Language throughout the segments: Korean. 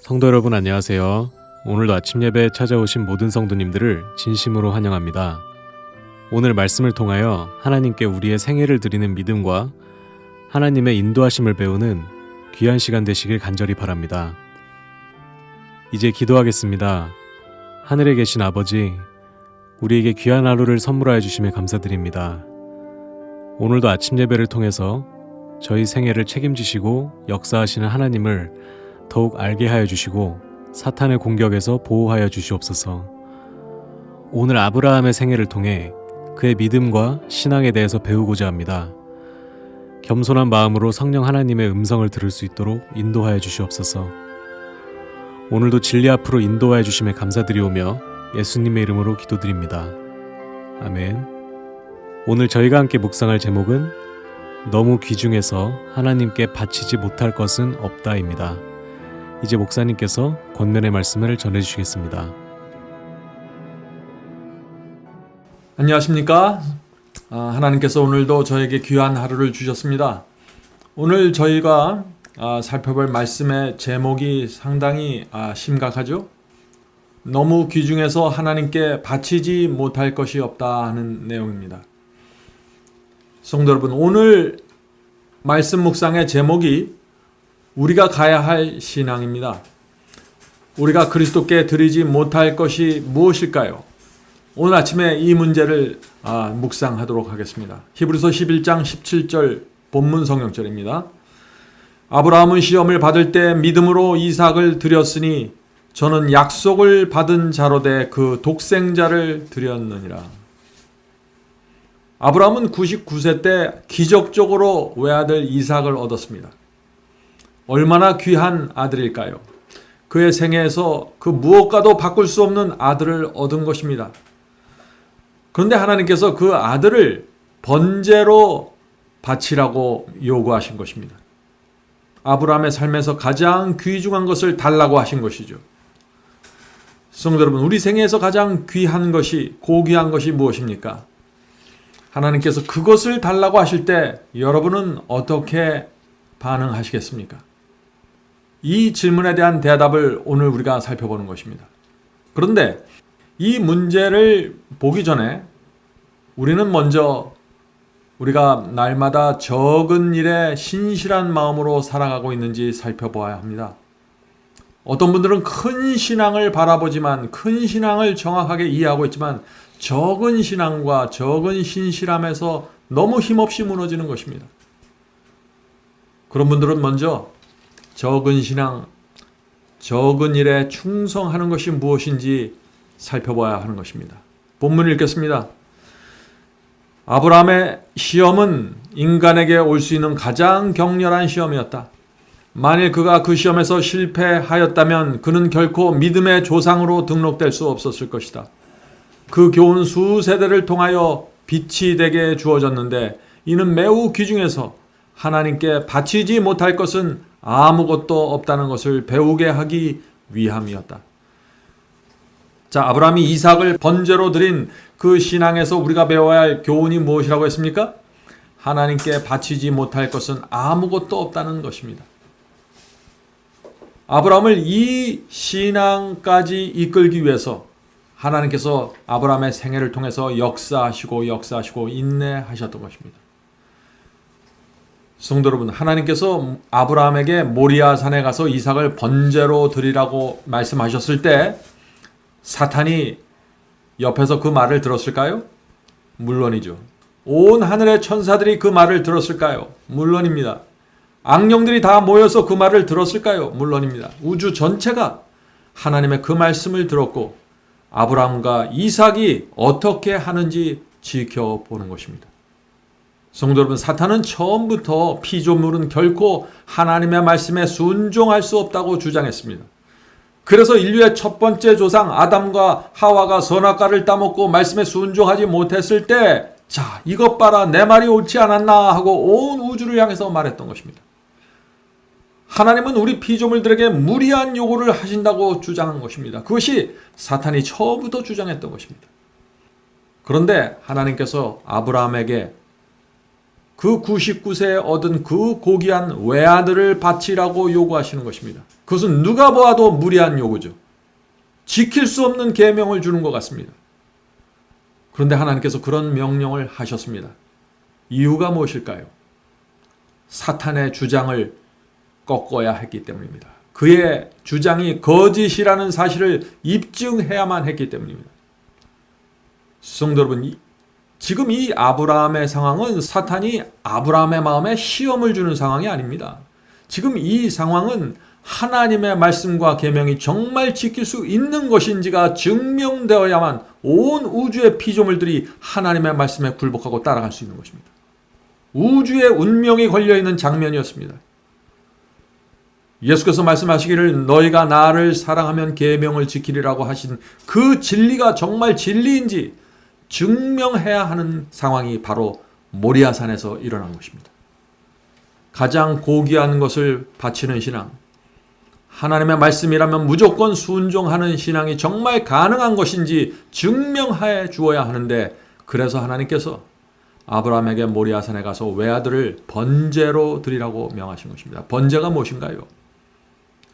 성도 여러분 안녕하세요. 오늘도 아침 예배에 찾아오신 모든 성도님들을 진심으로 환영합니다. 오늘 말씀을 통하여 하나님께 우리의 생애를 드리는 믿음과 하나님의 인도하심을 배우는 귀한 시간 되시길 간절히 바랍니다. 이제 기도하겠습니다. 하늘에 계신 아버지, 우리에게 귀한 하루를 선물하여 주심에 감사드립니다. 오늘도 아침 예배를 통해서 저희 생애를 책임지시고 역사하시는 하나님을 더욱 알게 하여 주시고 사탄의 공격에서 보호하여 주시옵소서. 오늘 아브라함의 생애를 통해 그의 믿음과 신앙에 대해서 배우고자 합니다. 겸손한 마음으로 성령 하나님의 음성을 들을 수 있도록 인도하여 주시옵소서. 오늘도 진리 앞으로 인도하여 주심에 감사드리오며 예수님의 이름으로 기도드립니다. 아멘. 오늘 저희가 함께 묵상할 제목은 너무 귀중해서 하나님께 바치지 못할 것은 없다입니다. 이제 목사님께서 권면의 말씀을 전해주시겠습니다. 안녕하십니까? 하나님께서 오늘도 저에게 귀한 하루를 주셨습니다. 오늘 저희가 살펴볼 말씀의 제목이 상당히 심각하죠? 너무 귀중해서 하나님께 바치지 못할 것이 없다 하는 내용입니다. 성도 여러분, 오늘 말씀 묵상의 제목이 우리가 가야 할 신앙입니다. 우리가 그리스도께 드리지 못할 것이 무엇일까요? 오늘 아침에 이 문제를 묵상하도록 하겠습니다. 히브리서 11장 17절 본문 성경절입니다. 아브라함은 시험을 받을 때 믿음으로 이삭을 드렸으니 저는 약속을 받은 자로 돼 그 독생자를 드렸느니라. 아브라함은 99세 때 기적적으로 외아들 이삭을 얻었습니다. 얼마나 귀한 아들일까요? 그의 생애에서 그 무엇과도 바꿀 수 없는 아들을 얻은 것입니다. 그런데 하나님께서 그 아들을 번제로 바치라고 요구하신 것입니다. 아브라함의 삶에서 가장 귀중한 것을 달라고 하신 것이죠. 성도 여러분, 우리 생애에서 가장 귀한 것이, 고귀한 것이 무엇입니까? 하나님께서 그것을 달라고 하실 때 여러분은 어떻게 반응하시겠습니까? 이 질문에 대한 대답을 오늘 우리가 살펴보는 것입니다. 그런데 이 문제를 보기 전에 우리는 먼저 우리가 날마다 적은 일에 신실한 마음으로 살아가고 있는지 살펴보아야 합니다. 어떤 분들은 큰 신앙을 바라보지만, 큰 신앙을 정확하게 이해하고 있지만 적은 신앙과 적은 신실함에서 너무 힘없이 무너지는 것입니다. 그런 분들은 먼저 적은 신앙, 적은 일에 충성하는 것이 무엇인지 살펴봐야 하는 것입니다. 본문을 읽겠습니다. 아브라함의 시험은 인간에게 올 수 있는 가장 격렬한 시험이었다. 만일 그가 그 시험에서 실패하였다면 그는 결코 믿음의 조상으로 등록될 수 없었을 것이다. 그 교훈 수세대를 통하여 빛이 되게 주어졌는데 이는 매우 귀중해서 하나님께 바치지 못할 것은 아무것도 없다는 것을 배우게 하기 위함이었다. 자, 아브라함이 이삭을 번제로 드린 그 신앙에서 우리가 배워야 할 교훈이 무엇이라고 했습니까? 하나님께 바치지 못할 것은 아무것도 없다는 것입니다. 아브라함을 이 신앙까지 이끌기 위해서 하나님께서 아브라함의 생애를 통해서 역사하시고 인내하셨던 것입니다. 성도 여러분, 하나님께서 아브라함에게 모리아 산에 가서 이삭을 번제로 드리라고 말씀하셨을 때 사탄이 옆에서 그 말을 들었을까요? 물론이죠. 온 하늘의 천사들이 그 말을 들었을까요? 물론입니다. 악령들이 다 모여서 그 말을 들었을까요? 물론입니다. 우주 전체가 하나님의 그 말씀을 들었고 아브라함과 이삭이 어떻게 하는지 지켜보는 것입니다. 성도 여러분, 사탄은 처음부터 피조물은 결코 하나님의 말씀에 순종할 수 없다고 주장했습니다. 그래서 인류의 첫 번째 조상 아담과 하와가 선악과를 따먹고 말씀에 순종하지 못했을 때, 자, 이것 봐라, 내 말이 옳지 않았나 하고 온 우주를 향해서 말했던 것입니다. 하나님은 우리 피조물들에게 무리한 요구를 하신다고 주장한 것입니다. 그것이 사탄이 처음부터 주장했던 것입니다. 그런데 하나님께서 아브라함에게 그 99세에 얻은 그 고귀한 외아들을 바치라고 요구하시는 것입니다. 그것은 누가 보아도 무리한 요구죠. 지킬 수 없는 계명을 주는 것 같습니다. 그런데 하나님께서 그런 명령을 하셨습니다. 이유가 무엇일까요? 사탄의 주장을 꺾어야 했기 때문입니다. 그의 주장이 거짓이라는 사실을 입증해야만 했기 때문입니다. 성도 여러분, 지금 이 아브라함의 상황은 사탄이 아브라함의 마음에 시험을 주는 상황이 아닙니다. 지금 이 상황은 하나님의 말씀과 계명이 정말 지킬 수 있는 것인지가 증명되어야만 온 우주의 피조물들이 하나님의 말씀에 굴복하고 따라갈 수 있는 것입니다. 우주의 운명이 걸려있는 장면이었습니다. 예수께서 말씀하시기를 너희가 나를 사랑하면 계명을 지키리라고 하신 그 진리가 정말 진리인지 증명해야 하는 상황이 바로 모리아산에서 일어난 것입니다. 가장 고귀한 것을 바치는 신앙, 하나님의 말씀이라면 무조건 순종하는 신앙이 정말 가능한 것인지 증명해 주어야 하는데, 그래서 하나님께서 아브라함에게 모리아산에 가서 외아들을 번제로 드리라고 명하신 것입니다. 번제가 무엇인가요?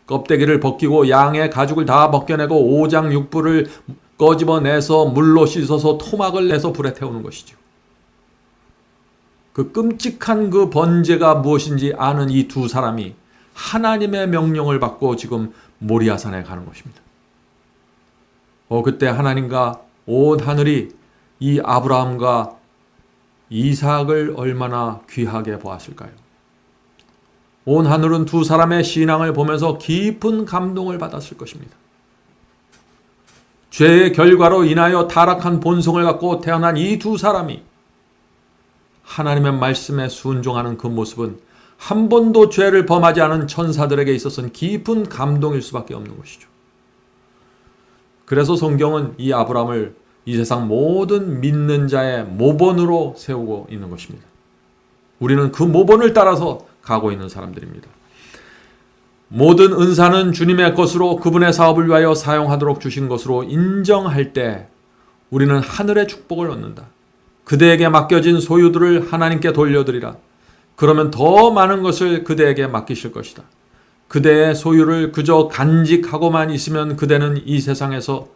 껍데기를 벗기고 양의 가죽을 다 벗겨내고 오장육부를 꺼집어내서 물로 씻어서 토막을 내서 불에 태우는 것이죠. 그 끔찍한 그 번제가 무엇인지 아는 이 두 사람이 하나님의 명령을 받고 지금 모리아산에 가는 것입니다. 그때 하나님과 온 하늘이 이 아브라함과 이삭을 얼마나 귀하게 보았을까요? 온 하늘은 두 사람의 신앙을 보면서 깊은 감동을 받았을 것입니다. 죄의 결과로 인하여 타락한 본성을 갖고 태어난 이 두 사람이 하나님의 말씀에 순종하는 그 모습은 한 번도 죄를 범하지 않은 천사들에게 있어서는 깊은 감동일 수밖에 없는 것이죠. 그래서 성경은 이 아브라함을 이 세상 모든 믿는 자의 모본으로 세우고 있는 것입니다. 우리는 그 모본을 따라서 가고 있는 사람들입니다. 모든 은사는 주님의 것으로 그분의 사업을 위하여 사용하도록 주신 것으로 인정할 때 우리는 하늘의 축복을 얻는다. 그대에게 맡겨진 소유들을 하나님께 돌려드리라. 그러면 더 많은 것을 그대에게 맡기실 것이다. 그대의 소유를 그저 간직하고만 있으면 그대는 이 세상에서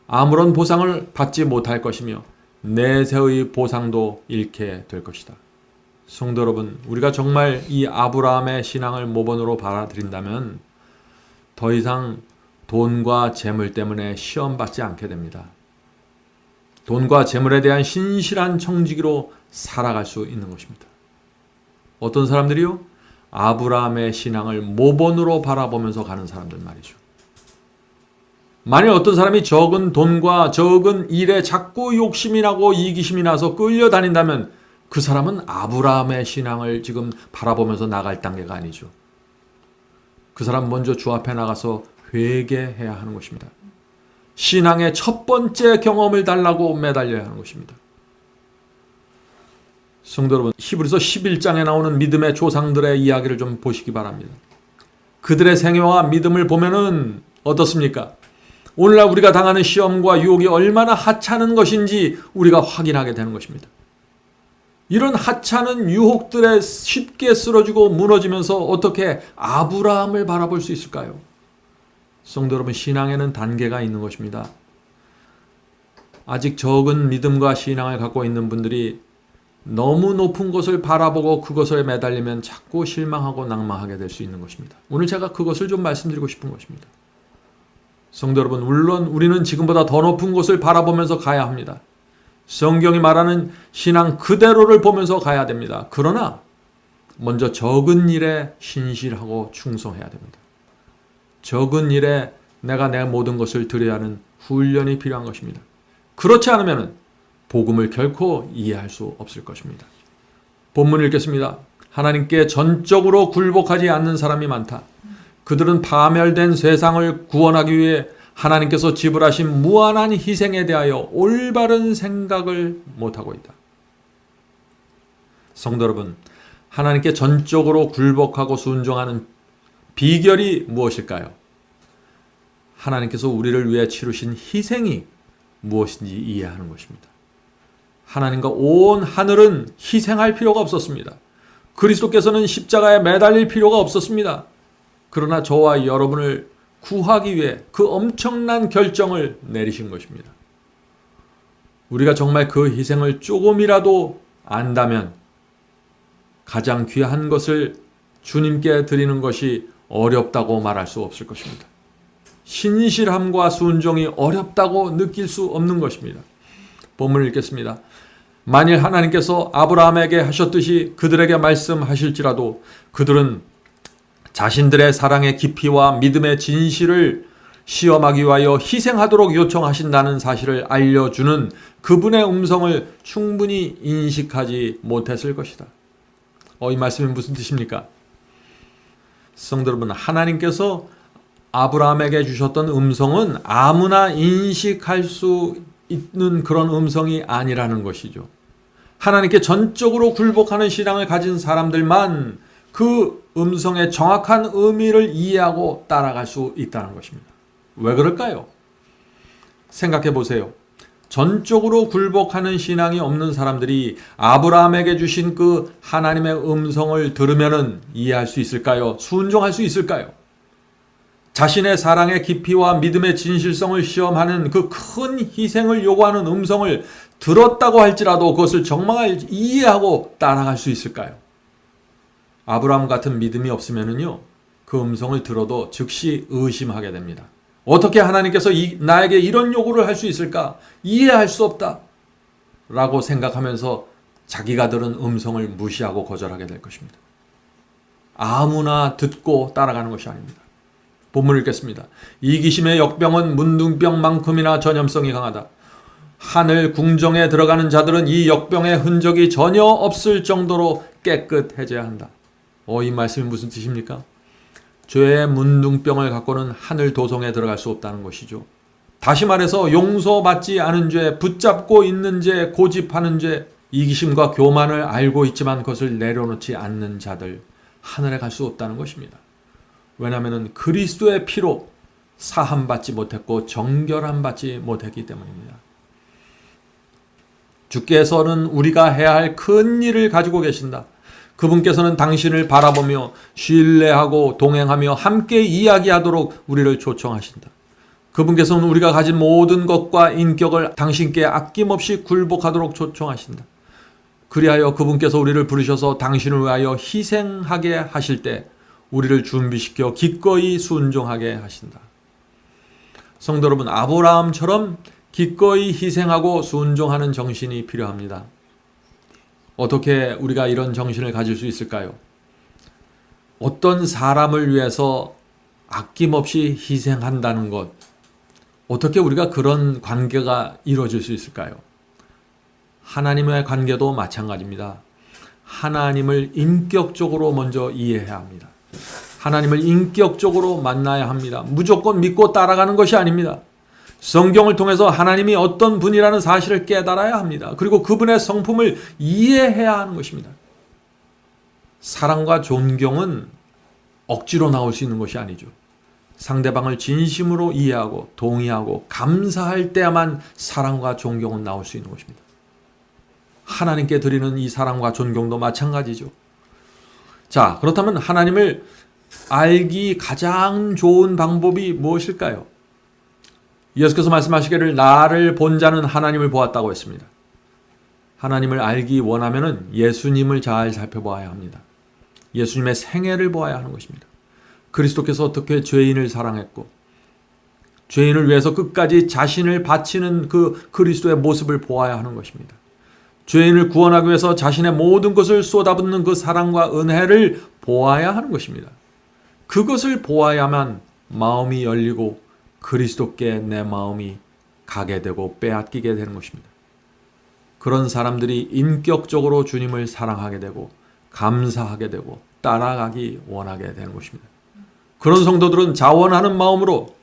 아무런 보상을 받지 못할 것이며 내세의 보상도 잃게 될 것이다. 성도 여러분, 우리가 정말 이 아브라함의 신앙을 모본으로 받아들인다면 더 이상 돈과 재물 때문에 시험받지 않게 됩니다. 돈과 재물에 대한 신실한 청지기로 살아갈 수 있는 것입니다. 어떤 사람들이요? 아브라함의 신앙을 모본으로 바라보면서 가는 사람들 말이죠. 만일 어떤 사람이 적은 돈과 적은 일에 자꾸 욕심이 나고 이기심이 나서 끌려다닌다면 그 사람은 아브라함의 신앙을 지금 바라보면서 나갈 단계가 아니죠. 그 사람 먼저 주 앞에 나가서 회개해야 하는 것입니다. 신앙의 첫 번째 경험을 달라고 매달려야 하는 것입니다. 성도 여러분, 히브리서 11장에 나오는 믿음의 조상들의 이야기를 좀 보시기 바랍니다. 그들의 생애와 믿음을 보면은 어떻습니까? 오늘날 우리가 당하는 시험과 유혹이 얼마나 하찮은 것인지 우리가 확인하게 되는 것입니다. 이런 하찮은 유혹들에 쉽게 쓰러지고 무너지면서 어떻게 아브라함을 바라볼 수 있을까요? 성도 여러분, 신앙에는 단계가 있는 것입니다. 아직 적은 믿음과 신앙을 갖고 있는 분들이 너무 높은 것을 바라보고 그것에 매달리면 자꾸 실망하고 낭망하게 될 수 있는 것입니다. 오늘 제가 그것을 좀 말씀드리고 싶은 것입니다. 성도 여러분, 물론 우리는 지금보다 더 높은 곳을 바라보면서 가야 합니다. 성경이 말하는 신앙 그대로를 보면서 가야 됩니다. 그러나 먼저 적은 일에 신실하고 충성해야 됩니다. 적은 일에 내가 내 모든 것을 드려야 하는 훈련이 필요한 것입니다. 그렇지 않으면 복음을 결코 이해할 수 없을 것입니다. 본문을 읽겠습니다. 하나님께 전적으로 굴복하지 않는 사람이 많다. 그들은 파멸된 세상을 구원하기 위해 하나님께서 지불하신 무한한 희생에 대하여 올바른 생각을 못하고 있다. 성도 여러분, 하나님께 전적으로 굴복하고 순종하는 비결이 무엇일까요? 하나님께서 우리를 위해 치르신 희생이 무엇인지 이해하는 것입니다. 하나님과 온 하늘은 희생할 필요가 없었습니다. 그리스도께서는 십자가에 매달릴 필요가 없었습니다. 그러나 저와 여러분을 구하기 위해 그 엄청난 결정을 내리신 것입니다. 우리가 정말 그 희생을 조금이라도 안다면 가장 귀한 것을 주님께 드리는 것이 어렵다고 말할 수 없을 것입니다. 신실함과 순종이 어렵다고 느낄 수 없는 것입니다. 본문을 읽겠습니다. 만일 하나님께서 아브라함에게 하셨듯이 그들에게 말씀하실지라도 그들은 자신들의 사랑의 깊이와 믿음의 진실을 시험하기 위하여 희생하도록 요청하신다는 사실을 알려주는 그분의 음성을 충분히 인식하지 못했을 것이다. 이 말씀이 무슨 뜻입니까? 성도 여러분, 하나님께서 아브라함에게 주셨던 음성은 아무나 인식할 수 있는 그런 음성이 아니라는 것이죠. 하나님께 전적으로 굴복하는 신앙을 가진 사람들만 그 음성의 정확한 의미를 이해하고 따라갈 수 있다는 것입니다. 왜 그럴까요? 생각해 보세요. 전적으로 굴복하는 신앙이 없는 사람들이 아브라함에게 주신 그 하나님의 음성을 들으면 이해할 수 있을까요? 순종할 수 있을까요? 자신의 사랑의 깊이와 믿음의 진실성을 시험하는 그 큰 희생을 요구하는 음성을 들었다고 할지라도 그것을 정말 이해하고 따라갈 수 있을까요? 아브라함 같은 믿음이 없으면요, 그 음성을 들어도 즉시 의심하게 됩니다. 어떻게 하나님께서 나에게 이런 요구를 할 수 있을까? 이해할 수 없다. 라고 생각하면서 자기가 들은 음성을 무시하고 거절하게 될 것입니다. 아무나 듣고 따라가는 것이 아닙니다. 본문을 읽겠습니다. 이기심의 역병은 문둥병만큼이나 전염성이 강하다. 하늘 궁정에 들어가는 자들은 이 역병의 흔적이 전혀 없을 정도로 깨끗해져야 한다. 이 말씀이 무슨 뜻입니까? 죄의 문둥병을 갖고는 하늘 도성에 들어갈 수 없다는 것이죠. 다시 말해서 용서받지 않은 죄, 붙잡고 있는 죄, 고집하는 죄, 이기심과 교만을 알고 있지만 그것을 내려놓지 않는 자들, 하늘에 갈 수 없다는 것입니다. 왜냐하면 그리스도의 피로 사함받지 못했고 정결함받지 못했기 때문입니다. 주께서는 우리가 해야 할 큰 일을 가지고 계신다. 그분께서는 당신을 바라보며 신뢰하고 동행하며 함께 이야기하도록 우리를 초청하신다. 그분께서는 우리가 가진 모든 것과 인격을 당신께 아낌없이 굴복하도록 초청하신다. 그리하여 그분께서 우리를 부르셔서 당신을 위하여 희생하게 하실 때 우리를 준비시켜 기꺼이 순종하게 하신다. 성도 여러분, 아브라함처럼 기꺼이 희생하고 순종하는 정신이 필요합니다. 어떻게 우리가 이런 정신을 가질 수 있을까요? 어떤 사람을 위해서 아낌없이 희생한다는 것, 어떻게 우리가 그런 관계가 이루어질 수 있을까요? 하나님의 관계도 마찬가지입니다. 하나님을 인격적으로 먼저 이해해야 합니다. 하나님을 인격적으로 만나야 합니다. 무조건 믿고 따라가는 것이 아닙니다. 성경을 통해서 하나님이 어떤 분이라는 사실을 깨달아야 합니다. 그리고 그분의 성품을 이해해야 하는 것입니다. 사랑과 존경은 억지로 나올 수 있는 것이 아니죠. 상대방을 진심으로 이해하고 동의하고 감사할 때야만 사랑과 존경은 나올 수 있는 것입니다. 하나님께 드리는 이 사랑과 존경도 마찬가지죠. 자, 그렇다면 하나님을 알기 가장 좋은 방법이 무엇일까요? 예수께서 말씀하시기를 나를 본 자는 하나님을 보았다고 했습니다. 하나님을 알기 원하면 예수님을 잘 살펴봐야 합니다. 예수님의 생애를 보아야 하는 것입니다. 그리스도께서 어떻게 죄인을 사랑했고 죄인을 위해서 끝까지 자신을 바치는 그 그리스도의 모습을 보아야 하는 것입니다. 죄인을 구원하기 위해서 자신의 모든 것을 쏟아붓는 그 사랑과 은혜를 보아야 하는 것입니다. 그것을 보아야만 마음이 열리고 그리스도께 내 마음이 가게 되고 빼앗기게 되는 것입니다. 그런 사람들이 인격적으로 주님을 사랑하게 되고 감사하게 되고 따라가기 원하게 되는 것입니다. 그런 성도들은 자원하는 마음으로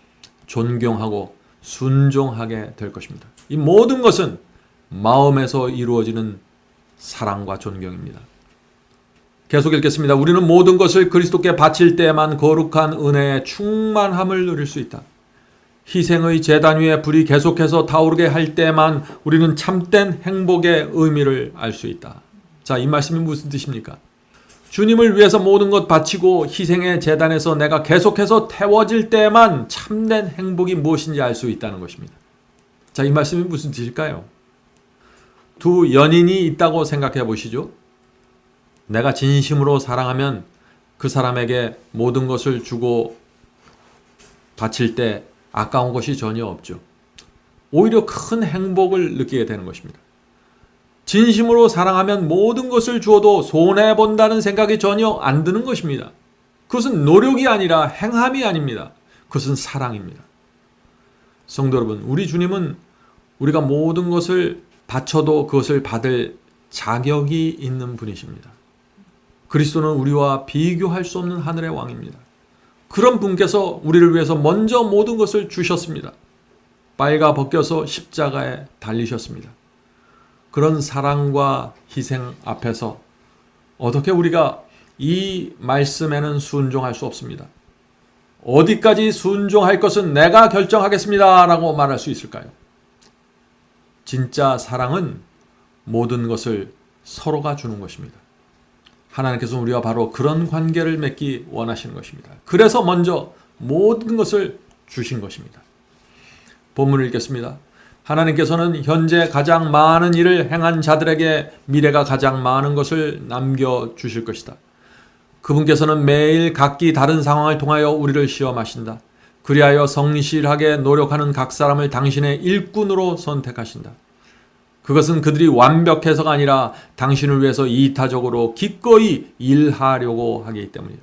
존경하고 순종하게 될 것입니다. 이 모든 것은 마음에서 이루어지는 사랑과 존경입니다. 계속 읽겠습니다. 우리는 모든 것을 그리스도께 바칠 때만 거룩한 은혜의 충만함을 누릴 수 있다. 희생의 제단 위에 불이 계속해서 타오르게 할 때만 우리는 참된 행복의 의미를 알 수 있다. 자, 이 말씀이 무슨 뜻입니까? 주님을 위해서 모든 것 바치고 희생의 제단에서 내가 계속해서 태워질 때만 참된 행복이 무엇인지 알 수 있다는 것입니다. 자, 이 말씀이 무슨 뜻일까요? 두 연인이 있다고 생각해 보시죠. 내가 진심으로 사랑하면 그 사람에게 모든 것을 주고 바칠 때 아까운 것이 전혀 없죠. 오히려 큰 행복을 느끼게 되는 것입니다. 진심으로 사랑하면 모든 것을 주어도 손해본다는 생각이 전혀 안 드는 것입니다. 그것은 노력이 아니라 행함이 아닙니다. 그것은 사랑입니다. 성도 여러분, 우리 주님은 우리가 모든 것을 바쳐도 그것을 받을 자격이 있는 분이십니다. 그리스도는 우리와 비교할 수 없는 하늘의 왕입니다. 그런 분께서 우리를 위해서 먼저 모든 것을 주셨습니다. 빨가 벗겨서 십자가에 달리셨습니다. 그런 사랑과 희생 앞에서 어떻게 우리가 이 말씀에는 순종할 수 없습니다. 어디까지 순종할 것은 내가 결정하겠습니다 라고 말할 수 있을까요? 진짜 사랑은 모든 것을 서로가 주는 것입니다. 하나님께서 우리와 바로 그런 관계를 맺기 원하시는 것입니다. 그래서 먼저 모든 것을 주신 것입니다. 본문을 읽겠습니다. 하나님께서는 현재 가장 많은 일을 행한 자들에게 미래가 가장 많은 것을 남겨주실 것이다. 그분께서는 매일 각기 다른 상황을 통하여 우리를 시험하신다. 그리하여 성실하게 노력하는 각 사람을 당신의 일꾼으로 선택하신다. 그것은 그들이 완벽해서가 아니라 당신을 위해서 이타적으로 기꺼이 일하려고 하기 때문이다.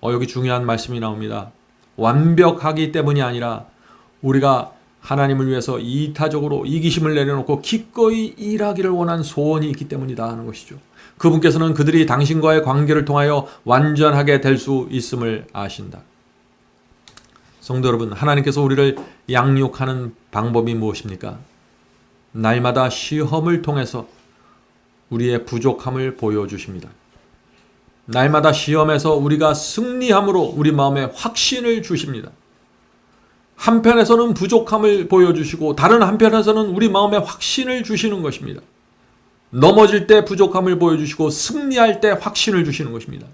여기 중요한 말씀이 나옵니다. 완벽하기 때문이 아니라 우리가 하나님을 위해서 이타적으로 이기심을 내려놓고 기꺼이 일하기를 원한 소원이 있기 때문이다 하는 것이죠. 그분께서는 그들이 당신과의 관계를 통하여 완전하게 될 수 있음을 아신다. 성도 여러분, 하나님께서 우리를 양육하는 방법이 무엇입니까? 날마다 시험을 통해서 우리의 부족함을 보여주십니다. 날마다 시험에서 우리가 승리함으로 우리 마음에 확신을 주십니다. 한편에서는 부족함을 보여주시고 다른 한편에서는 우리 마음에 확신을 주시는 것입니다. 넘어질 때 부족함을 보여주시고 승리할 때 확신을 주시는 것입니다.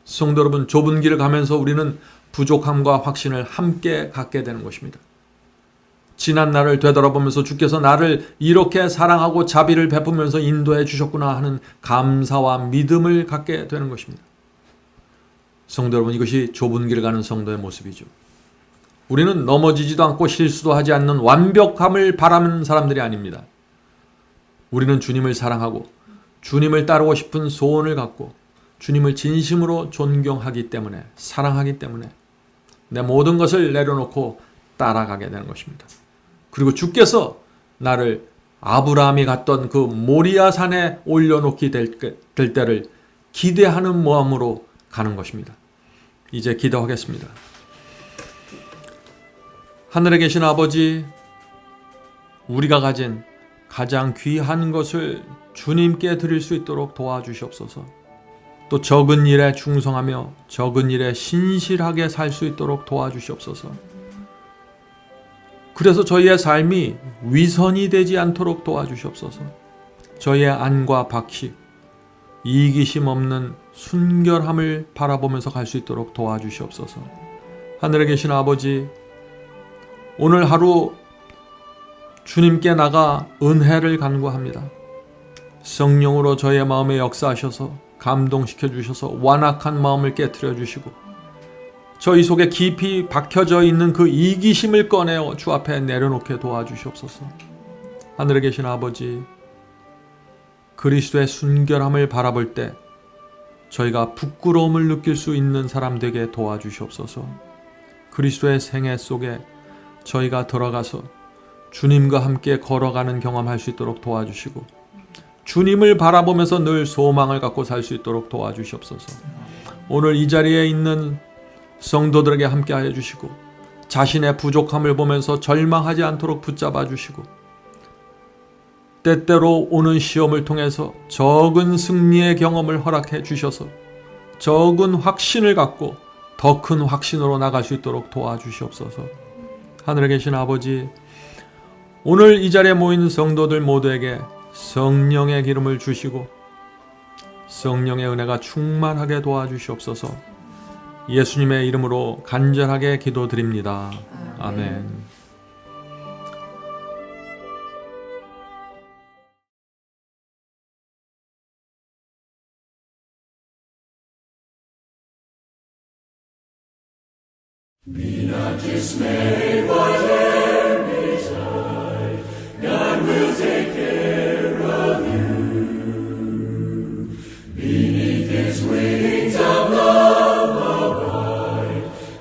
성도 여러분, 좁은 길을 가면서 우리는 부족함과 확신을 함께 갖게 되는 것입니다. 지난 날을 되돌아보면서 주께서 나를 이렇게 사랑하고 자비를 베푸면서 인도해 주셨구나 하는 감사와 믿음을 갖게 되는 것입니다. 성도 여러분, 이것이 좁은 길을 가는 성도의 모습이죠. 우리는 넘어지지도 않고 실수도 하지 않는 완벽함을 바라는 사람들이 아닙니다. 우리는 주님을 사랑하고 주님을 따르고 싶은 소원을 갖고 주님을 진심으로 존경하기 때문에, 사랑하기 때문에 내 모든 것을 내려놓고 따라가게 되는 것입니다. 그리고 주께서 나를 아브라함이 갔던 그 모리아 산에 올려놓기 될 때를 기대하는 마음으로 가는 것입니다. 이제 기도하겠습니다. 하늘에 계신 아버지, 우리가 가진 가장 귀한 것을 주님께 드릴 수 있도록 도와주시옵소서. 또 적은 일에 충성하며 적은 일에 신실하게 살 수 있도록 도와주시옵소서. 그래서 저희의 삶이 위선이 되지 않도록 도와주시옵소서. 저희의 안과 박식, 이기심 없는 순결함을 바라보면서 갈 수 있도록 도와주시옵소서. 하늘에 계신 아버지, 오늘 하루 주님께 나가 은혜를 간구합니다. 성령으로 저의 마음에 역사하셔서 감동시켜 주셔서 완악한 마음을 깨트려 주시고 저희 속에 깊이 박혀져 있는 그 이기심을 꺼내어 주 앞에 내려놓게 도와주시옵소서. 하늘에 계신 아버지, 그리스도의 순결함을 바라볼 때 저희가 부끄러움을 느낄 수 있는 사람 되게 도와주시옵소서. 그리스도의 생애 속에 저희가 들어가서 주님과 함께 걸어가는 경험할 수 있도록 도와주시고 주님을 바라보면서 늘 소망을 갖고 살 수 있도록 도와주시옵소서. 오늘 이 자리에 있는 성도들에게 함께하여 주시고 자신의 부족함을 보면서 절망하지 않도록 붙잡아 주시고 때때로 오는 시험을 통해서 적은 승리의 경험을 허락해 주셔서 적은 확신을 갖고 더 큰 확신으로 나갈 수 있도록 도와주시옵소서. 하늘에 계신 아버지, 오늘 이 자리에 모인 성도들 모두에게 성령의 기름을 주시고 성령의 은혜가 충만하게 도와주시옵소서. 예수님의 이름으로 간절하게 기도드립니다. 아멘.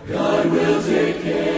God will take care.